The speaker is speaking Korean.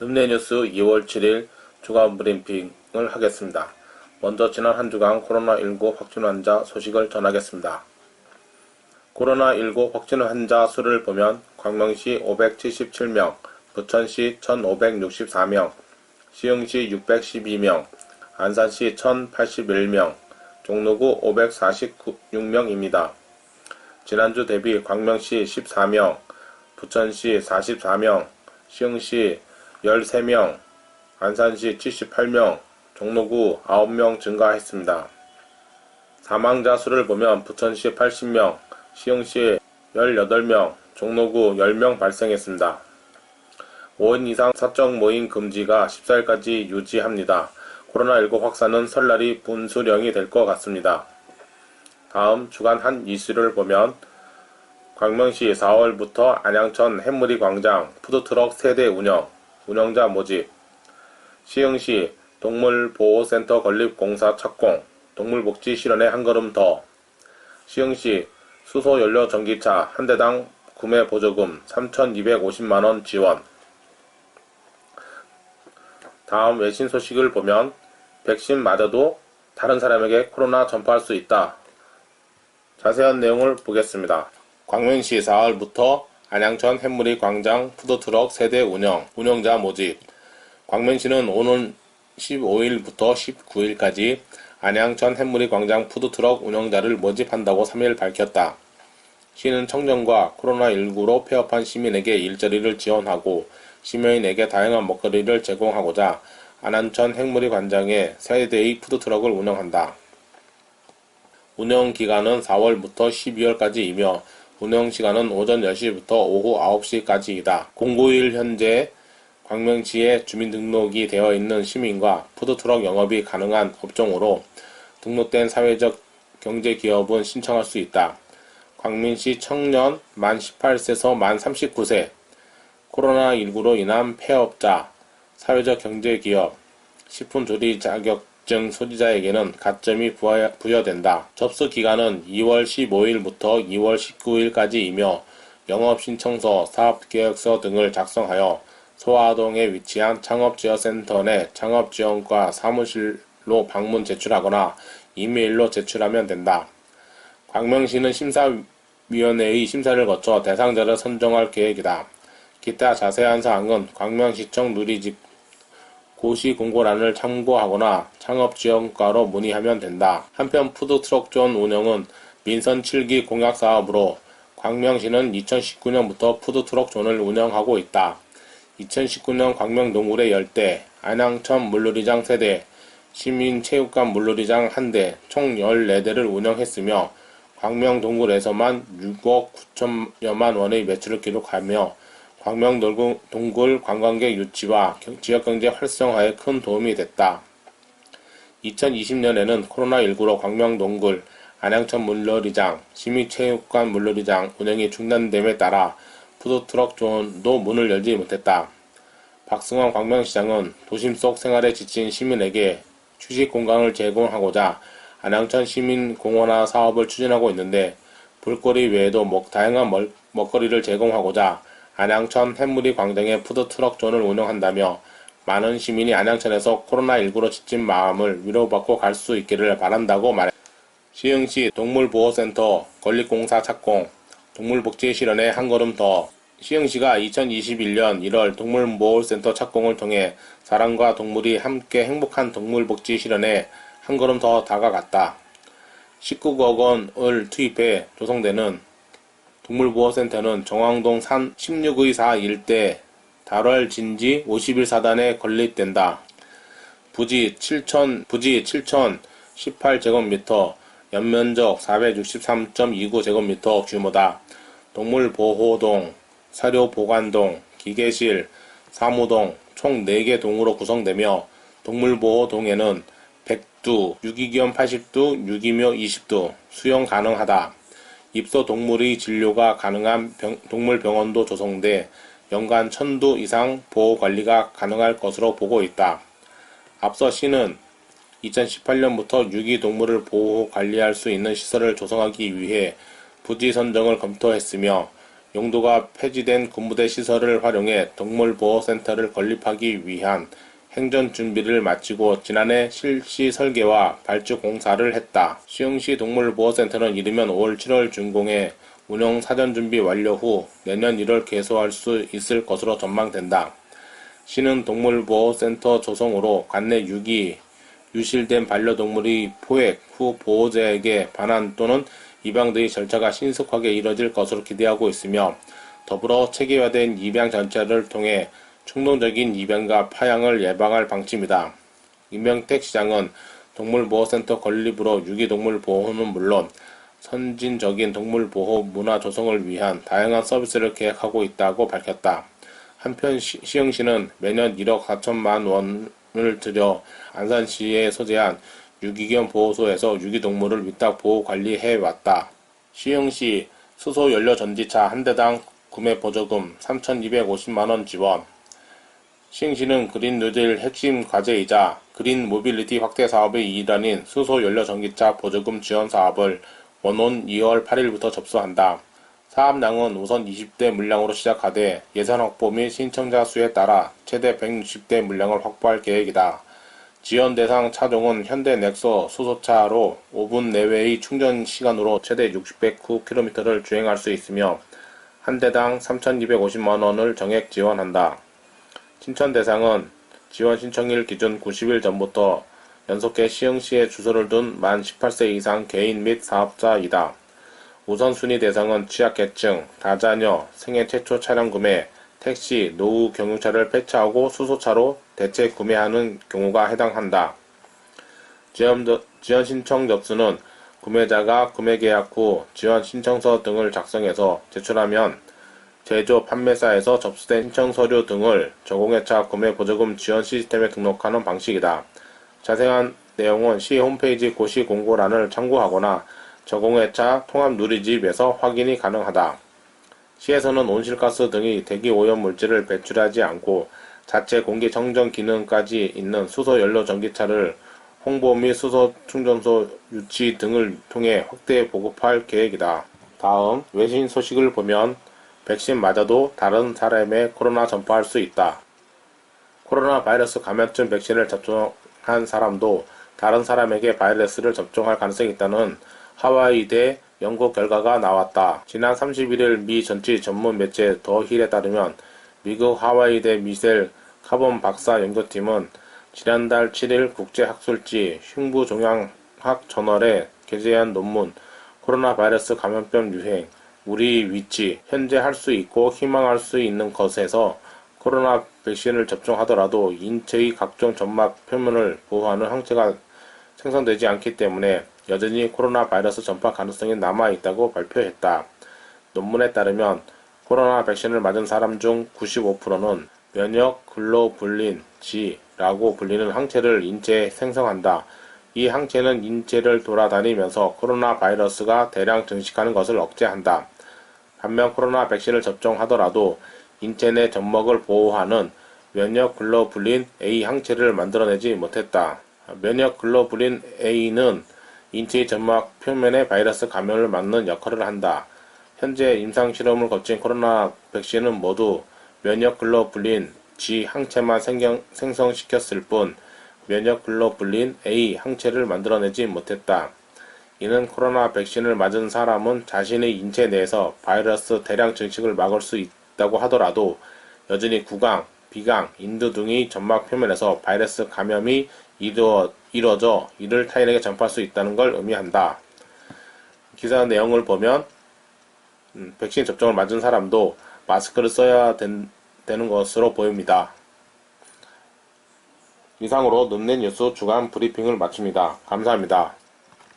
읍내뉴스 2월 7일 주간 브리핑을 하겠습니다. 먼저 지난 한 주간 코로나19 확진 환자 소식을 전하겠습니다. 코로나19 확진 환자 수를 보면 광명시 577명, 부천시 1564명, 시흥시 612명, 안산시 1081명, 종로구 546명입니다. 지난주 대비 광명시 14명, 부천시 44명, 시흥시 13명, 안산시 78명, 종로구 9명 증가했습니다. 사망자 수를 보면 부천시 80명, 시흥시 18명, 종로구 10명 발생했습니다. 5인 이상 사적 모임 금지가 14일까지 유지합니다. 코로나19 확산은 설날이 분수령이 될 것 같습니다. 다음 주간 한 이슈를 보면 광명시 4월부터 안양천 햇무리 광장 푸드트럭 세대 운영자 모집, 시흥시 동물보호센터 건립공사 착공, 동물복지 실현에 한 걸음 더, 시흥시 수소연료 전기차 한 대당 구매 보조금 3,250만원 지원. 다음 외신 소식을 보면 백신 맞아도 다른 사람에게 코로나 전파할 수 있다. 자세한 내용을 보겠습니다. 광명시 4월부터 안양천 햇무리 광장 푸드트럭 세대 운영자 모집. 광명시는 오는 15일부터 19일까지 안양천 햇무리 광장 푸드트럭 운영자를 모집한다고 3일 밝혔다. 시는 청년과 코로나19로 폐업한 시민에게 일자리를 지원하고 시민에게 다양한 먹거리를 제공하고자 안양천 햇무리 광장에 세대의 푸드트럭을 운영한다. 운영 기간은 4월부터 12월까지이며 운영 시간은 오전 10시부터 오후 9시까지이다. 09일 현재 광명시에 주민등록이 되어 있는 시민과 푸드트럭 영업이 가능한 업종으로 등록된 사회적 경제기업은 신청할 수 있다. 광명시 청년 만 18세에서 만 39세, 코로나19로 인한 폐업자, 사회적 경제기업, 식품조리 자격증 소지자에게는 가점이 부여된다. 접수 기간은 2월 15일부터 2월 19일까지이며 영업신청서, 사업계획서 등을 작성하여 소아동에 위치한 창업지원센터 내 창업지원과 사무실로 방문 제출하거나 이메일로 제출하면 된다. 광명시는 심사위원회의 심사를 거쳐 대상자를 선정할 계획이다. 기타 자세한 사항은 광명시청 누리집 고시 공고란을 참고하거나 창업지원과로 문의하면 된다. 한편 푸드트럭존 운영은 민선 7기 공약사업으로 광명시는 2019년부터 푸드트럭존을 운영하고 있다. 2019년 광명동굴의 10대, 안양천 물놀이장 3대, 시민체육관 물놀이장 1대, 총 14대를 운영했으며 광명동굴에서만 6억 9천여만 원의 매출을 기록하며 광명동굴 관광객 유치와 지역경제 활성화에 큰 도움이 됐다. 2020년에는 코로나19로 광명동굴, 안양천 물놀이장, 시민체육관 물놀이장 운영이 중단됨에 따라 푸드트럭 존도 문을 열지 못했다. 박승환 광명시장은 도심 속 생활에 지친 시민에게 휴식 공간을 제공하고자 안양천 시민공원화 사업을 추진하고 있는데 볼거리 외에도 다양한 먹거리를 제공하고자 안양천 햇무리 광장에 푸드트럭 존을 운영한다며 많은 시민이 안양천에서 코로나19로 지친 마음을 위로받고 갈 수 있기를 바란다고 말했다. 시흥시 동물보호센터 건립공사 착공, 동물복지 실현에 한 걸음 더. 시흥시가 2021년 1월 동물보호센터 착공을 통해 사람과 동물이 함께 행복한 동물복지 실현에 한 걸음 더 다가갔다. 19억 원을 투입해 조성되는 동물보호센터는 정왕동 산 16의 4 일대 달월 진지 51사단에 건립된다. 부지 7,018제곱미터, 연면적 463.29제곱미터 규모다. 동물보호동, 사료보관동, 기계실, 사무동 총 4개 동으로 구성되며 동물보호동에는 100두, 유기견 80두, 유기묘 20두 수용 가능하다. 입소 동물의 진료가 가능한 동물병원도 조성돼 연간 1000두 이상 보호관리가 가능할 것으로 보고 있다. 앞서 시는 2018년부터 유기동물을 보호 관리할 수 있는 시설을 조성하기 위해 부지 선정을 검토했으며 용도가 폐지된 군부대 시설을 활용해 동물보호센터를 건립하기 위한 행정 준비를 마치고 지난해 실시 설계와 발주 공사를 했다. 시흥시 동물보호센터는 이르면 5월 7월 준공해 운영 사전 준비 완료 후 내년 1월 개소할 수 있을 것으로 전망된다. 시는 동물보호센터 조성으로 관내 유실된 반려동물이 포획 후 보호자에게 반환 또는 입양 등의 절차가 신속하게 이뤄질 것으로 기대하고 있으며 더불어 체계화된 입양 절차를 통해 충동적인 입양과 파양을 예방할 방침이다. 임명택 시장은 동물보호센터 건립으로 유기동물 보호는 물론 선진적인 동물보호 문화 조성을 위한 다양한 서비스를 계획하고 있다고 밝혔다. 한편 시흥시는 매년 1억 4천만 원을 들여 안산시에 소재한 유기견 보호소에서 유기동물을 위탁 보호 관리해왔다. 시흥시 수소연료전지차 한 대당 구매 보조금 3,250만원 지원. 시흥시는 그린 뉴딜 핵심 과제이자 그린 모빌리티 확대 사업의 일환인 수소연료전기차 보조금 지원 사업을 원온 2월 8일부터 접수한다. 사업량은 우선 20대 물량으로 시작하되 예산 확보 및 신청자 수에 따라 최대 160대 물량을 확보할 계획이다. 지원 대상 차종은 현대 넥소 수소차로 5분 내외의 충전 시간으로 최대 609km를 주행할 수 있으며 한 대당 3,250만원을 정액 지원한다. 신청 대상은 지원 신청일 기준 90일 전부터 연속해 시흥시에 주소를 둔 만 18세 이상 개인 및 사업자이다. 우선순위 대상은 취약계층, 다자녀, 생애 최초 차량 구매, 택시, 노후 경유차를 폐차하고 수소차로 대체 구매하는 경우가 해당한다. 지원 신청 접수는 구매자가 구매계약 후 지원 신청서 등을 작성해서 제출하면 제조 판매사에서 접수된 신청서류 등을 저공해차 구매보조금 지원 시스템에 등록하는 방식이다. 자세한 내용은 시 홈페이지 고시 공고란을 참고하거나 저공해차 통합누리집에서 확인이 가능하다. 시에서는 온실가스 등의 대기오염 물질을 배출하지 않고 자체 공기 청정 기능까지 있는 수소연료 전기차를 홍보 및 수소 충전소 유치 등을 통해 확대 보급할 계획이다. 다음 외신 소식을 보면 백신 맞아도 다른 사람에 코로나 전파할 수 있다. 코로나 바이러스 감염증 백신을 접종한 사람도 다른 사람에게 바이러스를 접종할 가능성이 있다는 하와이대 연구 결과가 나왔다. 지난 31일 미 정치 전문 매체 더 힐에 따르면 미국 하와이대 미셀 카본 박사 연구팀은 지난달 7일 국제학술지 흉부종양학 저널에 게재한 논문 코로나 바이러스 감염병 유행, 우리 위치, 현재 할 수 있고 희망할 수 있는 것에서 코로나 백신을 접종하더라도 인체의 각종 점막 표면을 보호하는 항체가 생성되지 않기 때문에 여전히 코로나 바이러스 전파 가능성이 남아있다고 발표했다. 논문에 따르면 코로나 백신을 맞은 사람 중 95%는 면역 글로불린 G라고 불리는 항체를 인체에 생성한다. 이 항체는 인체를 돌아다니면서 코로나 바이러스가 대량 증식하는 것을 억제한다. 반면 코로나 백신을 접종하더라도 인체 내 점막을 보호하는 면역 글로불린 A 항체를 만들어내지 못했다. 면역 글로불린 A는 인체의 점막 표면의 바이러스 감염을 막는 역할을 한다. 현재 임상실험을 거친 코로나 백신은 모두 면역 글로불린 G 항체만 생성시켰을 뿐 면역 글로불린 A 항체를 만들어내지 못했다. 이는 코로나 백신을 맞은 사람은 자신의 인체 내에서 바이러스 대량 증식을 막을 수 있다고 하더라도 여전히 구강, 비강, 인두 등의 점막 표면에서 바이러스 감염이 이뤄져 이를 타인에게 전파할 수 있다는 걸 의미한다. 기사 내용을 보면 백신 접종을 맞은 사람도 마스크를 써야 되는 것으로 보입니다. 이상으로 늠내 뉴스 주간 브리핑을 마칩니다. 감사합니다.